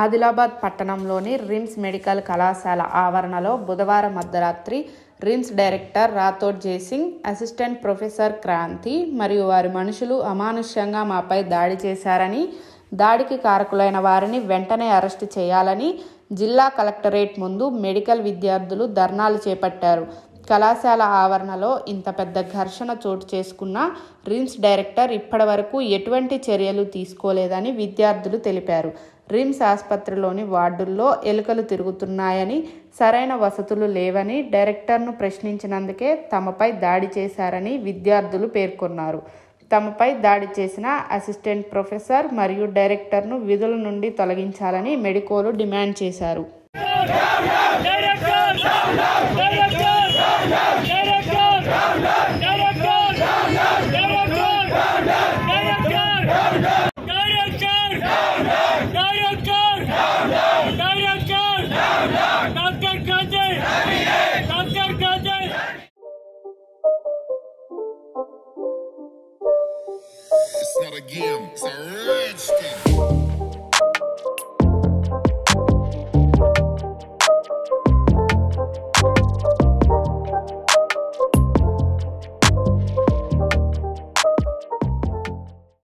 ఆదిలాబాద్ పట్టణంలోని RIMS medical కళాశాల ఆవరణలో బుధవారం అర్ధరాత్రి RIMS director Rathod Jaysingh, assistant professor Kranti మరియు వారి మనుషులు అమానుష్యంగా మాపై దాడి చేశారని, దాడికి కారకులైన వారిని వెంటనే అరెస్టు చేయాలని జిల్లా కలెక్టరేట్ ముందు మెడికల్ విద్యార్థులు ధర్నాలు చేపట్టారు. కళాశాల ఆవరణలో ఇంత పెద్ద ఘర్షణ చోటు చేసుకున్న రిమ్స్ డైరెక్టర్ ఇప్పటి వరకు ఎటువంటి చర్యలు తీసుకోలేదని విద్యార్థులు తెలిపారు. రిమ్స్ ఆసుపత్రిలోని వార్డుల్లో ఎలుకలు తిరుగుతున్నాయని, సరైన వసతులు లేవని డైరెక్టర్ను ప్రశ్నించినందుకే తమపై దాడి చేశారని విద్యార్థులు పేర్కొన్నారు. తమపై దాడి చేసిన అసిస్టెంట్ ప్రొఫెసర్ మరియు డైరెక్టర్ను విధుల నుండి తొలగించాలని మెడికోలు డిమాండ్ చేశారు. It's not a game, it's a